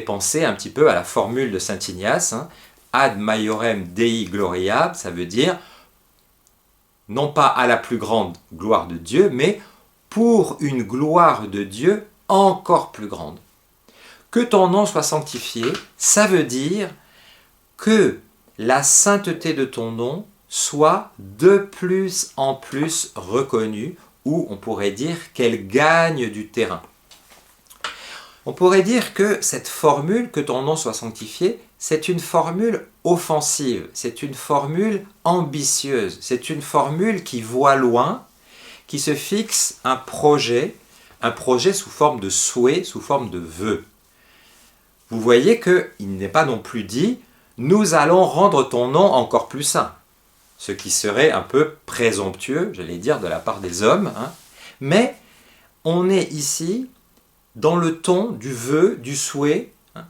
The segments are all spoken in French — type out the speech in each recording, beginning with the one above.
Pensez un petit peu à la formule de saint Ignace, hein, ad maiorem Dei gloria, ça veut dire non pas à la plus grande gloire de Dieu, mais pour une gloire de Dieu encore plus grande. Que ton nom soit sanctifié, ça veut dire que la sainteté de ton nom soit de plus en plus reconnue, ou on pourrait dire qu'elle gagne du terrain. On pourrait dire que cette formule, que ton nom soit sanctifié, c'est une formule offensive, c'est une formule ambitieuse, c'est une formule qui voit loin, qui se fixe un projet sous forme de souhait, sous forme de vœu. Vous voyez qu'il n'est pas non plus dit « nous allons rendre ton nom encore plus saint », ce qui serait un peu présomptueux, j'allais dire, de la part des hommes, hein. Mais on est ici dans le ton du vœu, du souhait, hein,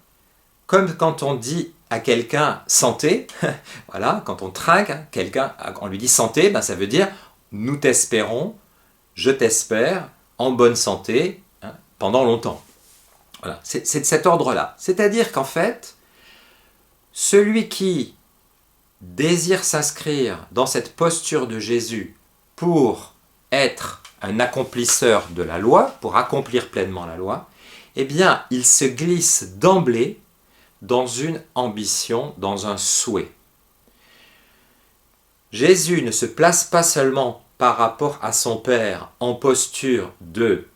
comme quand on dit à quelqu'un santé, voilà, quand on trinque, hein, quelqu'un, on lui dit santé, ben ça veut dire nous t'espérons, je t'espère, en bonne santé, hein, pendant longtemps. Voilà, c'est de cet ordre-là. C'est-à-dire qu'en fait, celui qui désire s'inscrire dans cette posture de Jésus pour être un accomplisseur de la loi, pour accomplir pleinement la loi, eh bien, il se glisse d'emblée dans une ambition, dans un souhait. Jésus ne se place pas seulement par rapport à son Père en posture de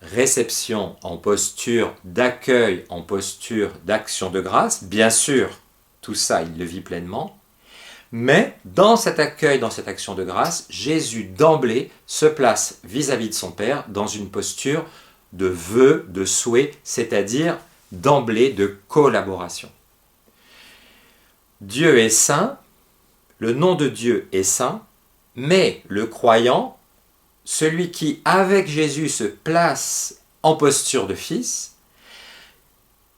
réception, en posture d'accueil, en posture d'action de grâce, bien sûr, tout ça, il le vit pleinement, mais dans cet accueil, dans cette action de grâce, Jésus d'emblée se place vis-à-vis de son Père dans une posture de vœu, de souhait, c'est-à-dire d'emblée de collaboration. Dieu est saint, le nom de Dieu est saint, mais le croyant, celui qui avec Jésus se place en posture de fils,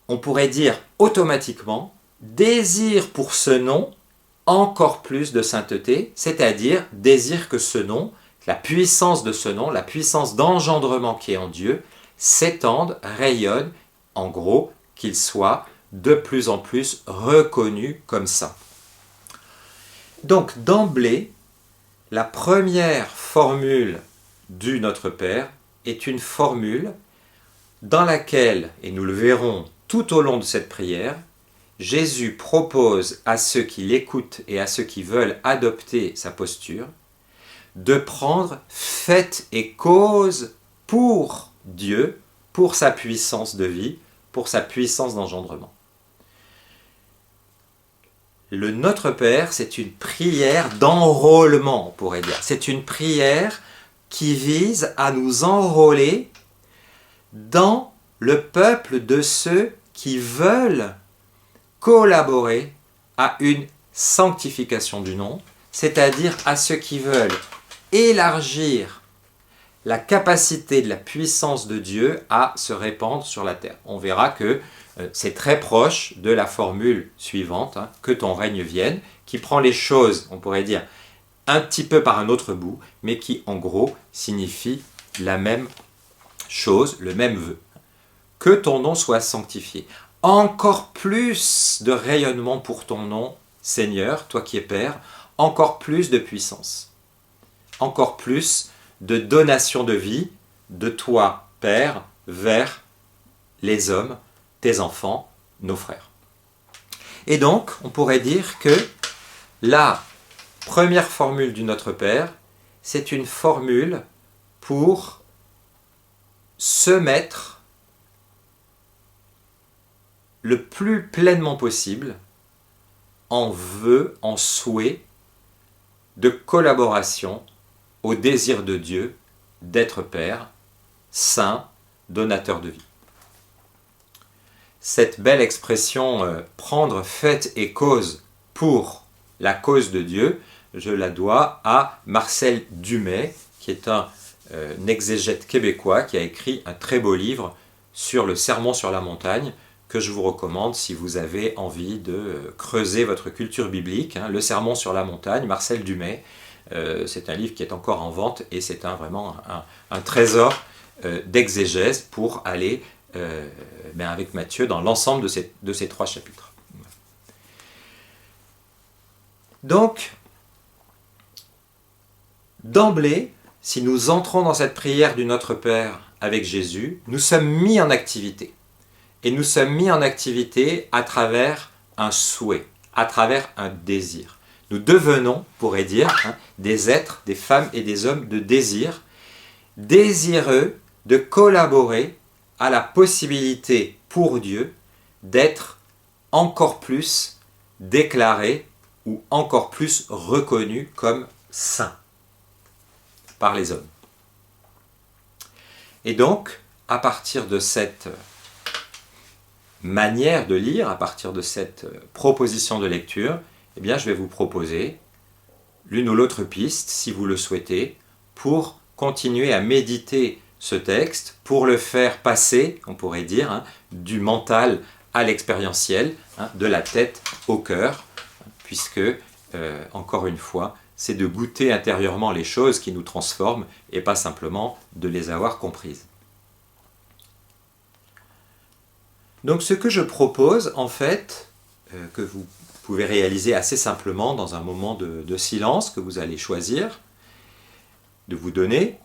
on pourrait dire automatiquement, désire pour ce nom encore plus de sainteté, c'est-à-dire désire que ce nom, la puissance de ce nom, la puissance d'engendrement qui est en Dieu, s'étende, rayonne, en gros, qu'il soit de plus en plus reconnu comme saint. Donc d'emblée, la première formule du Notre Père est une formule dans laquelle, et nous le verrons tout au long de cette prière, Jésus propose à ceux qui l'écoutent et à ceux qui veulent adopter sa posture de prendre fait et cause pour Dieu, pour sa puissance de vie, pour sa puissance d'engendrement. Le Notre Père, c'est une prière d'enrôlement, on pourrait dire. C'est une prière qui vise à nous enrôler dans le peuple de ceux qui veulent collaborer à une sanctification du nom, c'est-à-dire à ceux qui veulent élargir la capacité de la puissance de Dieu à se répandre sur la terre. On verra que c'est très proche de la formule suivante, hein, que ton règne vienne, qui prend les choses, on pourrait dire, un petit peu par un autre bout, mais qui en gros signifie la même chose, le même vœu. Que ton nom soit sanctifié. Encore plus de rayonnement pour ton nom, Seigneur, toi qui es Père, encore plus de puissance, encore plus de donation de vie de toi, Père, vers les hommes, tes enfants, nos frères. Et donc, on pourrait dire que la première formule du Notre Père, c'est une formule pour se mettre le plus pleinement possible en vœu, en souhait de collaboration au désir de Dieu d'être Père, saint, donateur de vie. Cette belle expression prendre fait et cause pour la cause de Dieu, je la dois à Marcel Dumay, qui est un exégète québécois qui a écrit un très beau livre sur le Sermon sur la montagne, que je vous recommande si vous avez envie de creuser votre culture biblique. Le Sermon sur la montagne, Marcel Dumay, c'est un livre qui est encore en vente et c'est vraiment un trésor d'exégèse pour aller avec Matthieu dans l'ensemble de ces 3 chapitres. Donc, d'emblée, si nous entrons dans cette prière du Notre Père avec Jésus, nous sommes mis en activité. Et nous sommes mis en activité à travers un souhait, à travers un désir. Nous devenons, on pourrait dire, des êtres, des femmes et des hommes de désir, désireux de collaborer à la possibilité pour Dieu d'être encore plus déclaré ou encore plus reconnu comme saint par les hommes. Et donc, à partir de cette manière de lire, à partir de cette proposition de lecture, eh bien, je vais vous proposer l'une ou l'autre piste, si vous le souhaitez, pour continuer à méditer ce texte, pour le faire passer, on pourrait dire, du mental à l'expérientiel, de la tête au cœur, puisque, encore une fois, c'est de goûter intérieurement les choses qui nous transforment et pas simplement de les avoir comprises. Donc ce que je propose, en fait, que vous pouvez réaliser assez simplement dans un moment de silence que vous allez choisir de vous donner,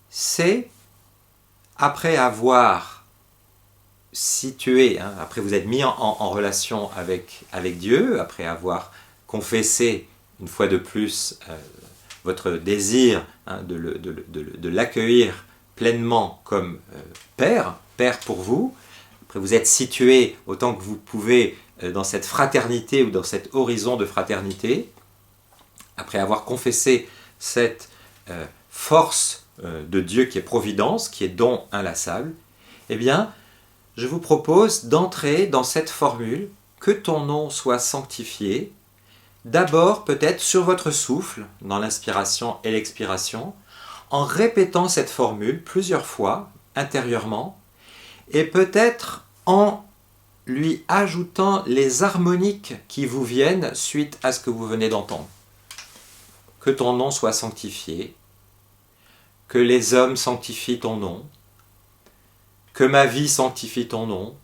c'est, après avoir situé, après vous être mis en relation avec Dieu, après avoir confessé une fois de plus votre désir de l'accueillir pleinement comme Père pour vous, après vous êtes situé autant que vous pouvez dans cette fraternité ou dans cet horizon de fraternité, après avoir confessé cette force de Dieu qui est providence, qui est don inlassable, eh bien, je vous propose d'entrer dans cette formule, que ton nom soit sanctifié, d'abord peut-être sur votre souffle, dans l'inspiration et l'expiration, en répétant cette formule plusieurs fois, intérieurement, et peut-être en lui ajoutant les harmoniques qui vous viennent suite à ce que vous venez d'entendre. Que ton nom soit sanctifié, que les hommes sanctifient ton nom, que ma vie sanctifie ton nom,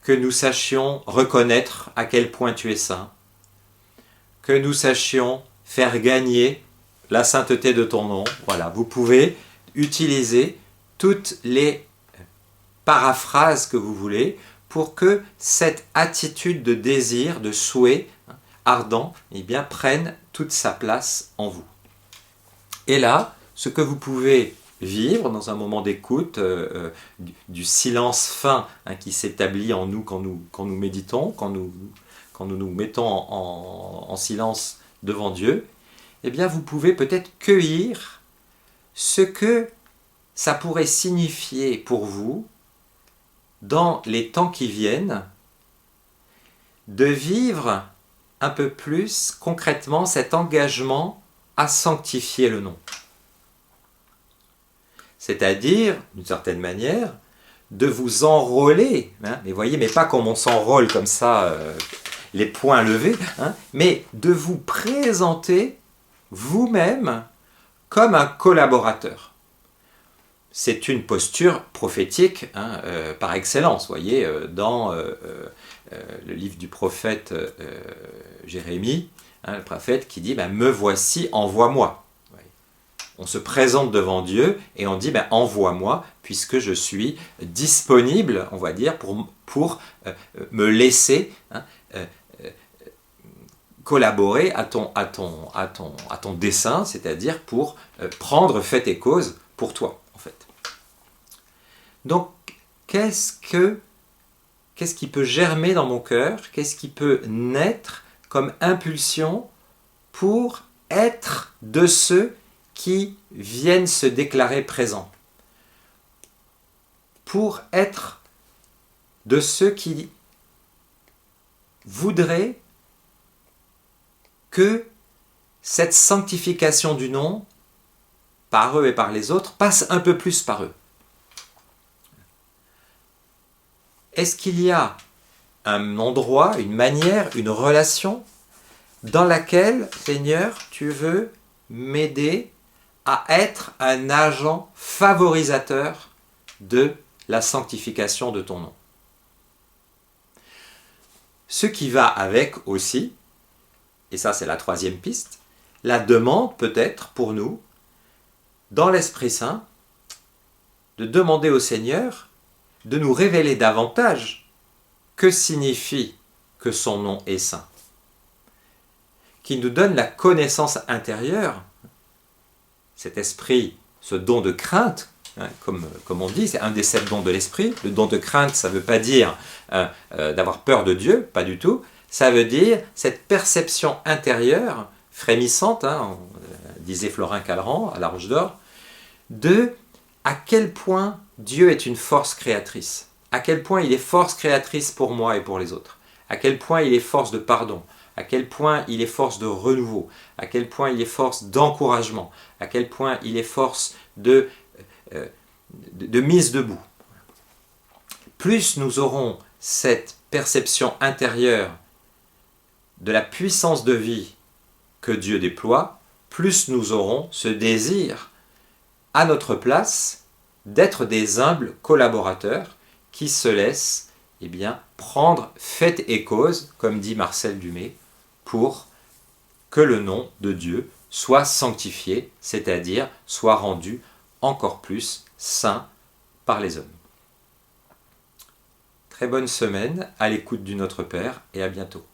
que nous sachions reconnaître à quel point tu es saint, que nous sachions faire gagner la sainteté de ton nom. Voilà, vous pouvez utiliser toutes les paraphrases que vous voulez pour que cette attitude de désir, de souhait ardent, eh bien, prenne toute sa place en vous. Et là, ce que vous pouvez vivre dans un moment d'écoute, du silence fin qui s'établit en nous quand nous méditons, quand nous mettons en silence devant Dieu, eh bien vous pouvez peut-être cueillir ce que ça pourrait signifier pour vous dans les temps qui viennent de vivre un peu plus concrètement cet engagement à sanctifier le nom. C'est-à-dire, d'une certaine manière, de vous enrôler, mais voyez, mais pas comme on s'enrôle comme ça, les poings levés, mais de vous présenter vous-même comme un collaborateur. C'est une posture prophétique par excellence, voyez, dans le livre du prophète Jérémie, le prophète qui dit « Me voici, envoie-moi ». On se présente devant Dieu et on dit envoie-moi puisque je suis disponible, on va dire, pour me laisser collaborer à ton dessein, c'est-à-dire pour prendre fait et cause pour toi, en fait. Donc, qu'est-ce qui peut germer dans mon cœur? Qu'est-ce qui peut naître comme impulsion pour être de ceux qui viennent se déclarer présents, pour être de ceux qui voudraient que cette sanctification du nom, par eux et par les autres, passe un peu plus par eux. Est-ce qu'il y a un endroit, une manière, une relation dans laquelle, Seigneur, tu veux m'aider à être un agent favorisateur de la sanctification de ton nom. Ce qui va avec aussi, et ça c'est la troisième piste, la demande peut-être pour nous, dans l'Esprit Saint, de demander au Seigneur de nous révéler davantage que signifie que son nom est saint, qui nous donne la connaissance intérieure, cet esprit, ce don de crainte, hein, comme on dit, c'est un des 7 dons de l'esprit. Le don de crainte, ça ne veut pas dire d'avoir peur de Dieu, pas du tout. Ça veut dire cette perception intérieure, frémissante, hein, disait Florin Calleran à La Roche d'Or, de à quel point Dieu est une force créatrice, à quel point il est force créatrice pour moi et pour les autres, à quel point il est force de pardon, à quel point il est force de renouveau, à quel point il est force d'encouragement, à quel point il est force de mise debout. Plus nous aurons cette perception intérieure de la puissance de vie que Dieu déploie, plus nous aurons ce désir à notre place d'être des humbles collaborateurs qui se laissent prendre fait et cause, comme dit Marcel Dumay, pour que le nom de Dieu soit sanctifié, c'est-à-dire soit rendu encore plus saint par les hommes. Très bonne semaine à l'écoute du Notre Père et à bientôt.